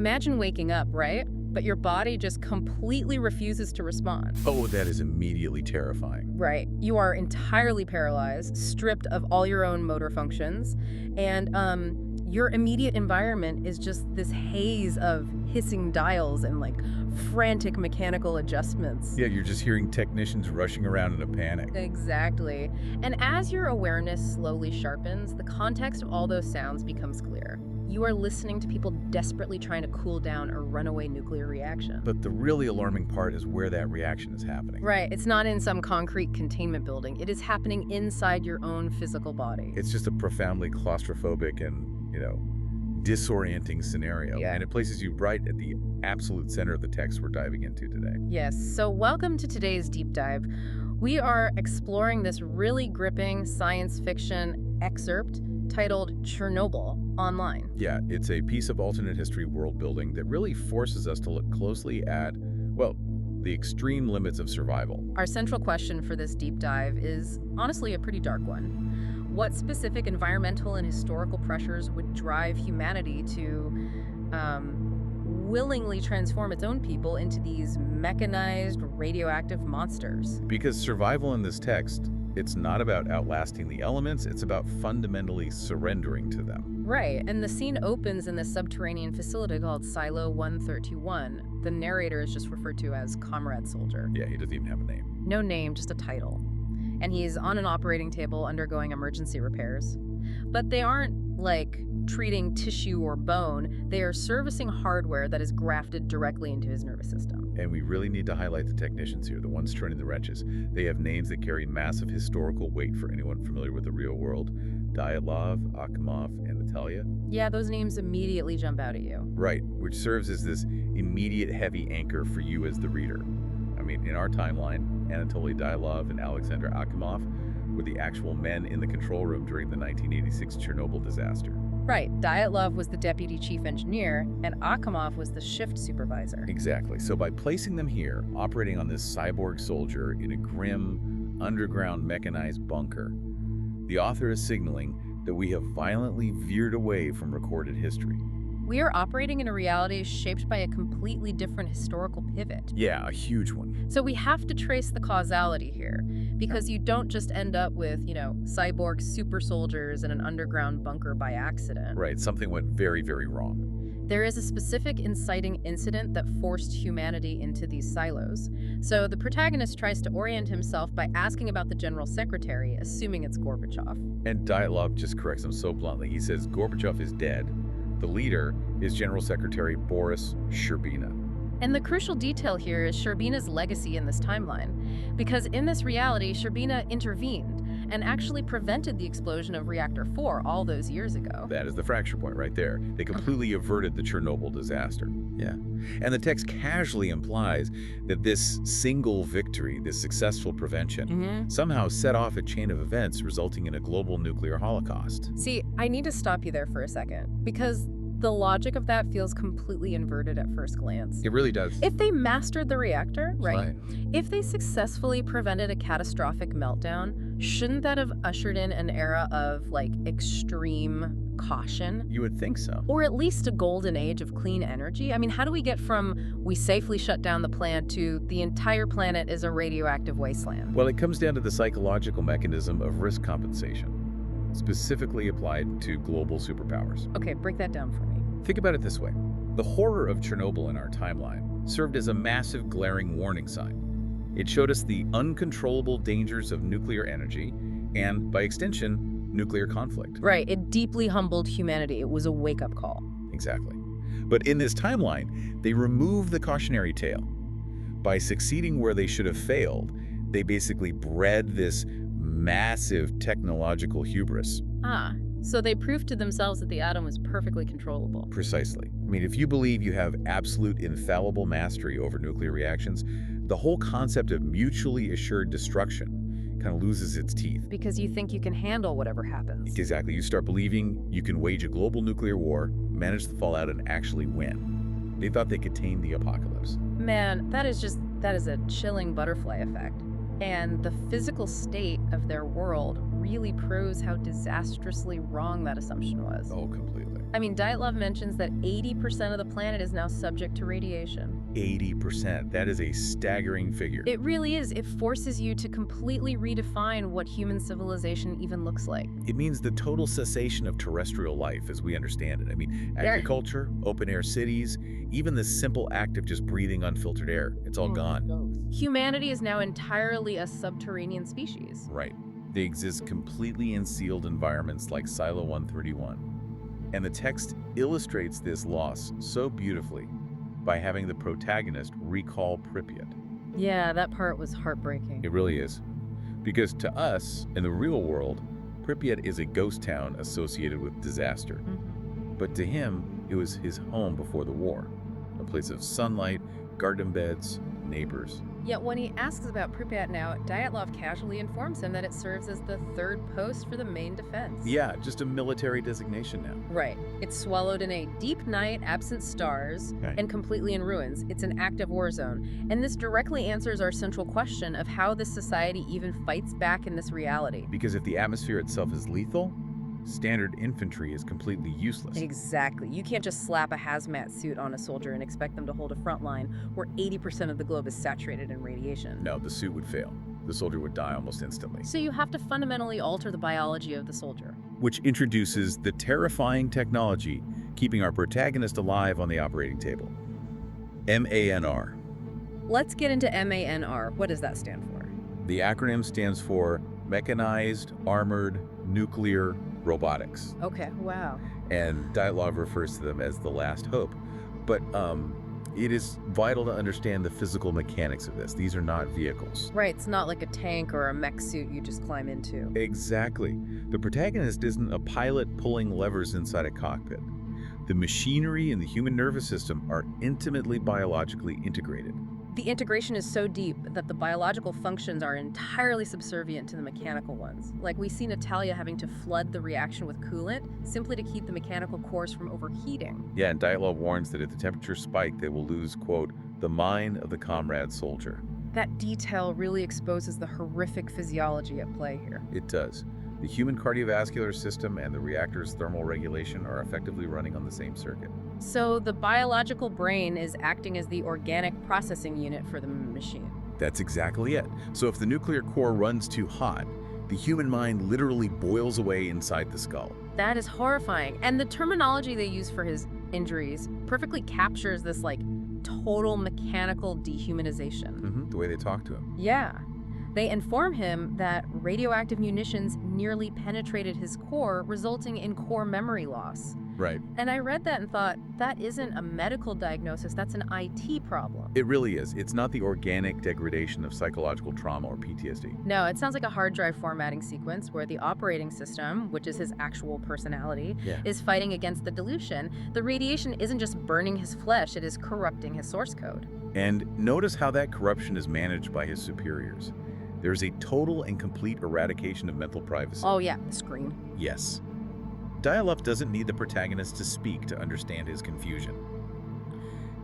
Imagine waking up, right? But your body just completely refuses to respond. Oh, that is immediately terrifying. Right. You are entirely paralyzed, stripped of all your own motor functions, and your immediate environment is just this haze of hissing dials and like frantic mechanical adjustments. Yeah, you're just hearing technicians rushing around in a panic. Exactly. And as your awareness slowly sharpens, the context of all those sounds becomes clear. You are listening to people desperately trying to cool down a runaway nuclear reaction. But the really alarming part is where that reaction is happening. Right. It's not in some concrete containment building. It is happening inside your own physical body. It's just a profoundly claustrophobic and, disorienting scenario. Yeah. And it places you right at the absolute center of the text we're diving into today. Yes. So welcome to today's deep dive. We are exploring this really gripping science fiction excerpt titled Chernobyl online. Yeah, it's a piece of alternate history world building that really forces us to look closely at, well, the extreme limits of survival. Our central question for this deep dive is honestly a pretty dark one. What specific environmental and historical pressures would drive humanity to willingly transform its own people into these mechanized, radioactive monsters? Because survival in this text, it's not about outlasting the elements, it's about fundamentally surrendering to them. Right, and the scene opens in this subterranean facility called Silo 131. The narrator is just referred to as Comrade Soldier. Yeah, he doesn't even have a name. No name, just a title. And he's on an operating table undergoing emergency repairs. But they aren't, like, treating tissue or bone. They are servicing hardware that is grafted directly into his nervous system. And we really need to highlight the technicians here, the ones turning the wrenches. They have names that carry massive historical weight for anyone familiar with the real world. Dyatlov, Akimov, and Natalia. Yeah, those names immediately jump out at you. Right, which serves as this immediate heavy anchor for you as the reader. I mean, in our timeline, Anatoly Dyatlov and Alexander Akimov were the actual men in the control room during the 1986 Chernobyl disaster. Right, Dyatlov was the deputy chief engineer, and Akimov was the shift supervisor. Exactly. So by placing them here, operating on this cyborg soldier in a grim, underground mechanized bunker, the author is signaling that we have violently veered away from recorded history. We are operating in a reality shaped by a completely different historical pivot. Yeah, a huge one. So we have to trace the causality here, because you don't just end up with, cyborg super soldiers in an underground bunker by accident. Right, something went very, very wrong. There is a specific inciting incident that forced humanity into these silos. So the protagonist tries to orient himself by asking about the general secretary, assuming it's Gorbachev. And Dyatlov just corrects him so bluntly. He says Gorbachev is dead. The leader is General Secretary Boris Sherbina. And the crucial detail here is Sherbina's legacy in this timeline. Because in this reality, Sherbina intervened and actually prevented the explosion of Reactor 4 all those years ago. That is the fracture point right there. They completely averted the Chernobyl disaster. Yeah. And the text casually implies that this single victory, this successful prevention, somehow set off a chain of events resulting in a global nuclear holocaust. See, I need to stop you there for a second, because the logic of that feels completely inverted at first glance. It really does. If they mastered the reactor, right? If they successfully prevented a catastrophic meltdown, shouldn't that have ushered in an era of, extreme caution? You would think so. Or at least a golden age of clean energy? I mean, how do we get from we safely shut down the plant to the entire planet is a radioactive wasteland? Well, it comes down to the psychological mechanism of risk compensation, specifically applied to global superpowers. Okay, break that down for me. Think about it this way. The horror of Chernobyl in our timeline served as a massive glaring warning sign. It showed us the uncontrollable dangers of nuclear energy and, by extension, nuclear conflict. Right, it deeply humbled humanity. It was a wake-up call. Exactly. But in this timeline, they removed the cautionary tale. By succeeding where they should have failed, they basically bred this massive technological hubris. So they proved to themselves that the atom was perfectly controllable. Precisely. I mean, if you believe you have absolute infallible mastery over nuclear reactions, the whole concept of mutually assured destruction kind of loses its teeth. Because you think you can handle whatever happens. Exactly. You start believing you can wage a global nuclear war, manage the fallout, and actually win. They thought they could tame the apocalypse. Man, that is a chilling butterfly effect. And the physical state of their world really proves how disastrously wrong that assumption was. Oh, completely. I mean, Dyatlov mentions that 80% of the planet is now subject to radiation. 80%. That is a staggering figure. It really is. It forces you to completely redefine what human civilization even looks like. It means the total cessation of terrestrial life as we understand it. I mean, agriculture, open-air cities, even the simple act of just breathing unfiltered air, it's all gone. Humanity is now entirely a subterranean species. Right. They exist completely in sealed environments like Silo 131. And the text illustrates this loss so beautifully by having the protagonist recall Pripyat. Yeah, that part was heartbreaking. It really is. Because to us, in the real world, Pripyat is a ghost town associated with disaster. But to him, it was his home before the war, a place of sunlight, garden beds, neighbors. Yet when he asks about Pripyat now, Dyatlov casually informs him that it serves as the third post for the main defense. Yeah, just a military designation now. Right. It's swallowed in a deep night, absent stars, and completely in ruins. It's an active war zone. And this directly answers our central question of how this society even fights back in this reality. Because if the atmosphere itself is lethal, standard infantry is completely useless. Exactly. You can't just slap a hazmat suit on a soldier and expect them to hold a front line where 80% of the globe is saturated in radiation. No, the suit would fail. The soldier would die almost instantly. So you have to fundamentally alter the biology of the soldier. Which introduces the terrifying technology keeping our protagonist alive on the operating table. MANR. Let's get into MANR. What does that stand for? The acronym stands for Mechanized, Armored, Nuclear, Robotics. Okay, wow. And Dyatlov refers to them as the last hope. But it is vital to understand the physical mechanics of this. These are not vehicles. Right, it's not like a tank or a mech suit you just climb into. Exactly. The protagonist isn't a pilot pulling levers inside a cockpit. The machinery and the human nervous system are intimately biologically integrated. The integration is so deep that the biological functions are entirely subservient to the mechanical ones. Like we see Natalia having to flood the reaction with coolant simply to keep the mechanical cores from overheating. Yeah, and Dyatlov warns that if the temperature spike, they will lose, quote, the mind of the comrade soldier. That detail really exposes the horrific physiology at play here. It does. The human cardiovascular system and the reactor's thermal regulation are effectively running on the same circuit. So the biological brain is acting as the organic processing unit for the machine. That's exactly it. So if the nuclear core runs too hot, the human mind literally boils away inside the skull. That is horrifying. And the terminology they use for his injuries perfectly captures this, like, total mechanical dehumanization. The way they talk to him. Yeah. They inform him that radioactive munitions nearly penetrated his core, resulting in core memory loss. Right. And I read that and thought, that isn't a medical diagnosis, that's an IT problem. It really is. It's not the organic degradation of psychological trauma or PTSD. No, it sounds like a hard drive formatting sequence where the operating system, which is his actual personality, is fighting against the dilution. The radiation isn't just burning his flesh, it is corrupting his source code. And notice how that corruption is managed by his superiors. There's a total and complete eradication of mental privacy. Oh yeah, the screen. Yes. Dyatlov doesn't need the protagonist to speak to understand his confusion.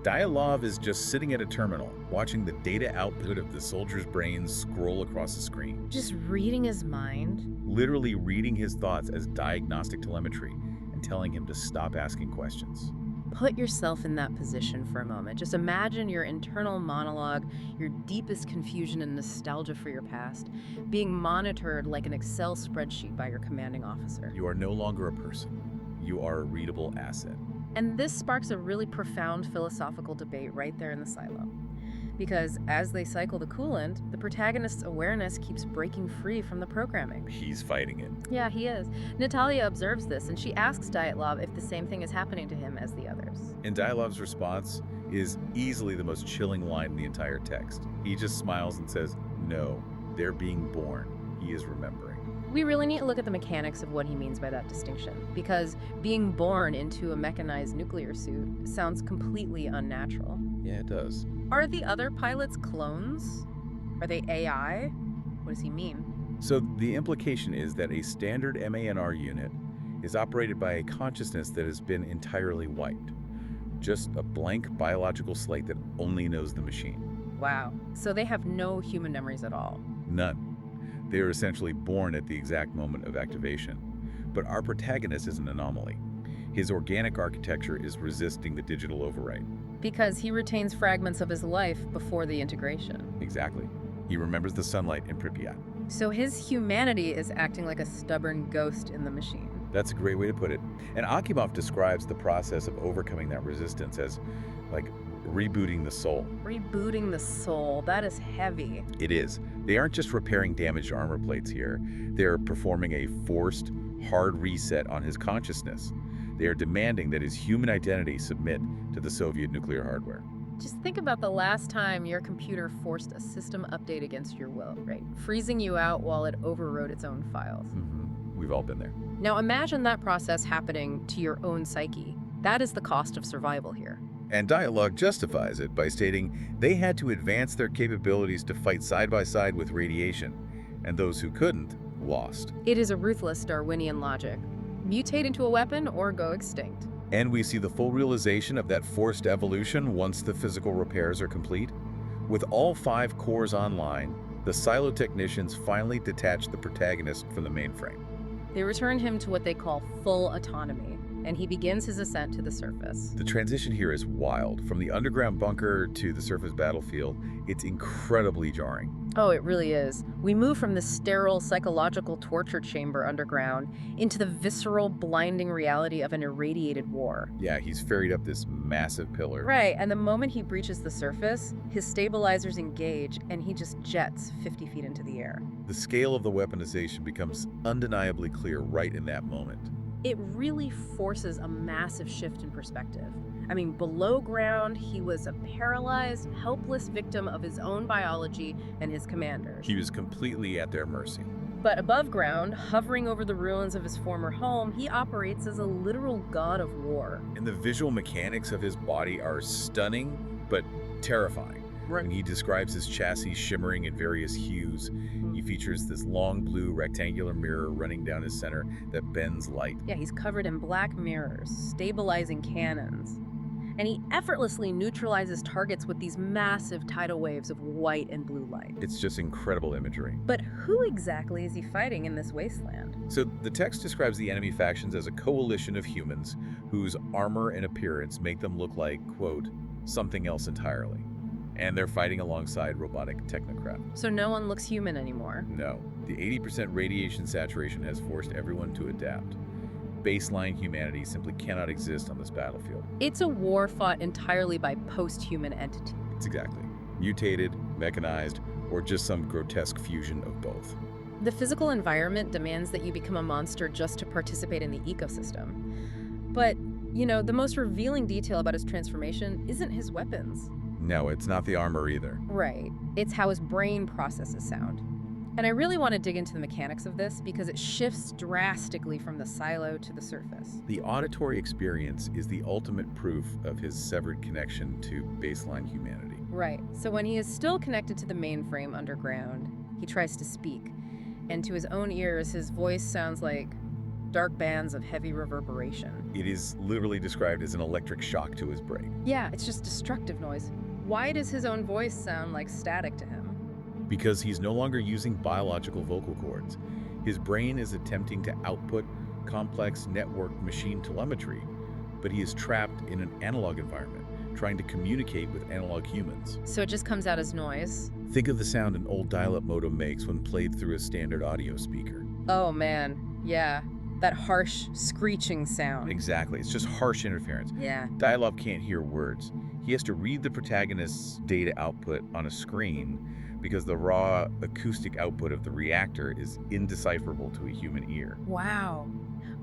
Dyatlov is just sitting at a terminal, watching the data output of the soldier's brains scroll across the screen. Just reading his mind? Literally reading his thoughts as diagnostic telemetry and telling him to stop asking questions. Put yourself in that position for a moment. Just imagine your internal monologue, your deepest confusion and nostalgia for your past, being monitored like an Excel spreadsheet by your commanding officer. You are no longer a person. You are a readable asset. And this sparks a really profound philosophical debate right there in the silo. Because as they cycle the coolant, the protagonist's awareness keeps breaking free from the programming. He's fighting it. Yeah, he is. Natalia observes this, and she asks Dyatlov if the same thing is happening to him as the others. And Dyatlov's response is easily the most chilling line in the entire text. He just smiles and says, no, they're being born. He is remembering. We really need to look at the mechanics of what he means by that distinction, because being born into a mechanized nuclear suit sounds completely unnatural. Yeah, it does. Are the other pilots clones? Are they AI? What does he mean? So the implication is that a standard MANR unit is operated by a consciousness that has been entirely wiped. Just a blank biological slate that only knows the machine. Wow. So they have no human memories at all? None. They are essentially born at the exact moment of activation. But our protagonist is an anomaly. his organic architecture is resisting the digital overwrite. Because he retains fragments of his life before the integration. Exactly. He remembers the sunlight in Pripyat. So his humanity is acting like a stubborn ghost in the machine. That's a great way to put it. And Akimov describes the process of overcoming that resistance as, like, rebooting the soul. Rebooting the soul, that is heavy. It is. They aren't just repairing damaged armor plates here. They're performing a forced, hard reset on his consciousness. They are demanding that his human identity submit to the Soviet nuclear hardware. Just think about the last time your computer forced a system update against your will, right? Freezing you out while it overwrote its own files. We've all been there. Now imagine that process happening to your own psyche. That is the cost of survival here. And Dialogue justifies it by stating they had to advance their capabilities to fight side by side with radiation, and those who couldn't lost. It is a ruthless Darwinian logic. Mutate into a weapon or go extinct. And we see the full realization of that forced evolution once the physical repairs are complete. With all 5 cores online, the silo technicians finally detach the protagonist from the mainframe. They return him to what they call full autonomy, and he begins his ascent to the surface. The transition here is wild. From the underground bunker to the surface battlefield, it's incredibly jarring. Oh, it really is. We move from the sterile psychological torture chamber underground into the visceral, blinding reality of an irradiated war. Yeah, he's ferried up this massive pillar. Right, and the moment he breaches the surface, his stabilizers engage and he just jets 50 feet into the air. The scale of the weaponization becomes undeniably clear right in that moment. It really forces a massive shift in perspective. I mean, below ground, he was a paralyzed, helpless victim of his own biology and his commanders. He was completely at their mercy. But above ground, hovering over the ruins of his former home, he operates as a literal god of war. And the visual mechanics of his body are stunning, but terrifying. Right. When he describes his chassis shimmering in various hues, he features this long blue rectangular mirror running down his center that bends light. Yeah, he's covered in black mirrors, stabilizing cannons. And he effortlessly neutralizes targets with these massive tidal waves of white and blue light. It's just incredible imagery. But who exactly is he fighting in this wasteland? So the text describes the enemy factions as a coalition of humans whose armor and appearance make them look like, quote, something else entirely. And they're fighting alongside robotic technocrats. So no one looks human anymore? No. The 80% radiation saturation has forced everyone to adapt. Baseline humanity simply cannot exist on this battlefield. It's a war fought entirely by post-human entities. It's exactly. Mutated, mechanized, or just some grotesque fusion of both. The physical environment demands that you become a monster just to participate in the ecosystem. But, you know, the most revealing detail about his transformation isn't his weapons. No, it's not the armor either. Right. It's how his brain processes sound. And I really want to dig into the mechanics of this because it shifts drastically from the silo to the surface. The auditory experience is the ultimate proof of his severed connection to baseline humanity. Right. So when he is still connected to the mainframe underground, he tries to speak. And to his own ears, his voice sounds like dark bands of heavy reverberation. It is literally described as an electric shock to his brain. Yeah, it's just destructive noise. Why does his own voice sound like static to him? Because he's no longer using biological vocal cords. His brain is attempting to output complex networked machine telemetry, but he is trapped in an analog environment, trying to communicate with analog humans. So it just comes out as noise? Think of the sound an old dial-up modem makes when played through a standard audio speaker. Oh man, yeah. That harsh, screeching sound. Exactly, it's just harsh interference. Yeah. Dial-up can't hear words. He has to read the protagonist's data output on a screen because the raw acoustic output of the reactor is indecipherable to a human ear. Wow.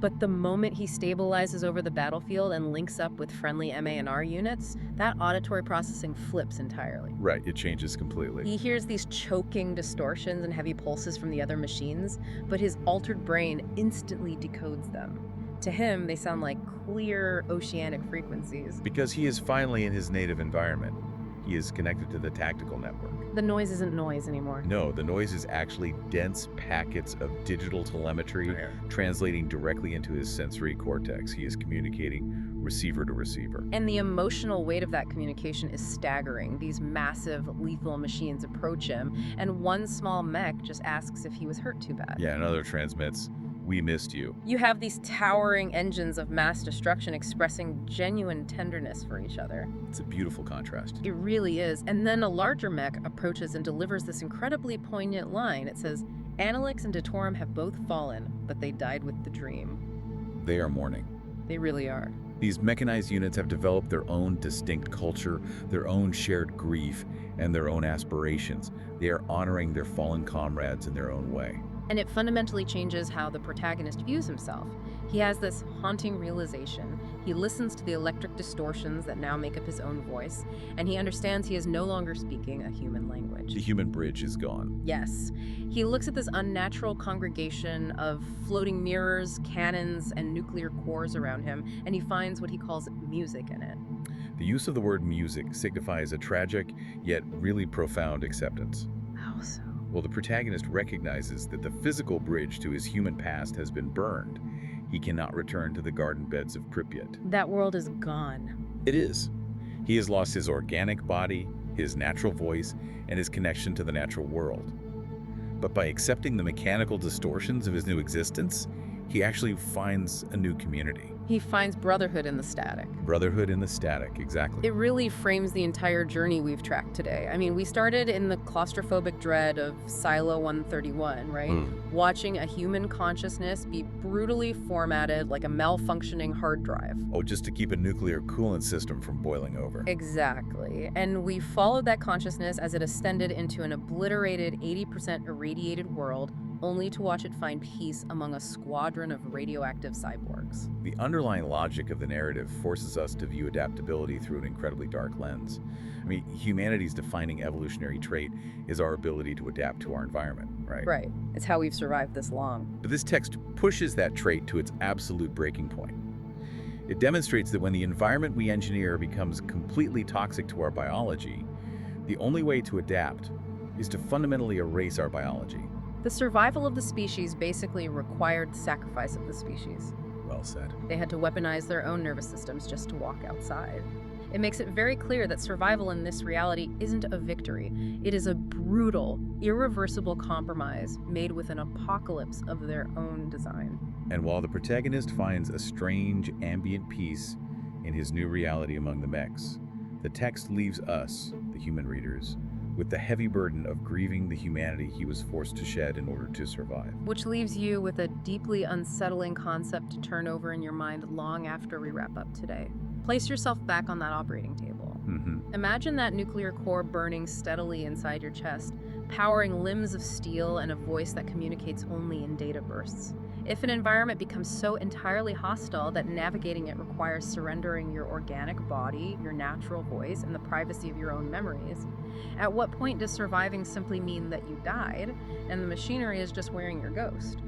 But the moment he stabilizes over the battlefield and links up with friendly MA&R units, that auditory processing flips entirely. Right, it changes completely. He hears these choking distortions and heavy pulses from the other machines, but his altered brain instantly decodes them. To him, they sound like clear oceanic frequencies. Because he is finally in his native environment. He is connected to the tactical network. The noise isn't noise anymore. No, the noise is actually dense packets of digital telemetry translating directly into his sensory cortex. He is communicating receiver to receiver. And the emotional weight of that communication is staggering. These massive, lethal machines approach him, and one small mech just asks if he was hurt too bad. Yeah, another transmits, We missed you. You have these towering engines of mass destruction expressing genuine tenderness for each other. It's a beautiful contrast. It really is. And then a larger mech approaches and delivers this incredibly poignant line. It says, Analix and Datorum have both fallen, but they died with the dream. They are mourning. They really are. These mechanized units have developed their own distinct culture, their own shared grief, and their own aspirations. They are honoring their fallen comrades in their own way. And it fundamentally changes how the protagonist views himself. He has this haunting realization. He listens to the electric distortions that now make up his own voice, and he understands he is no longer speaking a human language. The human bridge is gone. Yes. He looks at this unnatural congregation of floating mirrors, cannons, and nuclear cores around him, and he finds what he calls music in it. The use of the word music signifies a tragic, yet really profound acceptance. How so? Well, the protagonist recognizes that the physical bridge to his human past has been burned. He cannot return to the garden beds of Pripyat. That world is gone. It is. He has lost his organic body, his natural voice, and his connection to the natural world. But by accepting the mechanical distortions of his new existence, he actually finds a new community. He finds brotherhood in the static. Brotherhood in the static, exactly. It really frames the entire journey we've tracked today. I mean, we started in the claustrophobic dread of Silo 131, right? Watching a human consciousness be brutally formatted like a malfunctioning hard drive. Oh, just to keep a nuclear coolant system from boiling over. Exactly. And we followed that consciousness as it ascended into an obliterated 80% irradiated world, only to watch it find peace among a squadron of radioactive cyborgs. The underlying logic of the narrative forces us to view adaptability through an incredibly dark lens. I mean, humanity's defining evolutionary trait is our ability to adapt to our environment, right? Right. It's how we've survived this long. But this text pushes that trait to its absolute breaking point. It demonstrates that when the environment we engineer becomes completely toxic to our biology, the only way to adapt is to fundamentally erase our biology. The survival of the species basically required the sacrifice of the species. Well said. They had to weaponize their own nervous systems just to walk outside. It makes it very clear that survival in this reality isn't a victory. It is a brutal, irreversible compromise made with an apocalypse of their own design. And while the protagonist finds a strange, ambient peace in his new reality among the mechs, the text leaves us, the human readers, with the heavy burden of grieving the humanity he was forced to shed in order to survive. Which leaves you with a deeply unsettling concept to turn over in your mind long after we wrap up today. Place yourself back on that operating table. Imagine that nuclear core burning steadily inside your chest, powering limbs of steel and a voice that communicates only in data bursts. If an environment becomes so entirely hostile that navigating it requires surrendering your organic body, your natural voice, and the privacy of your own memories, at what point does surviving simply mean that you died and the machinery is just wearing your ghost?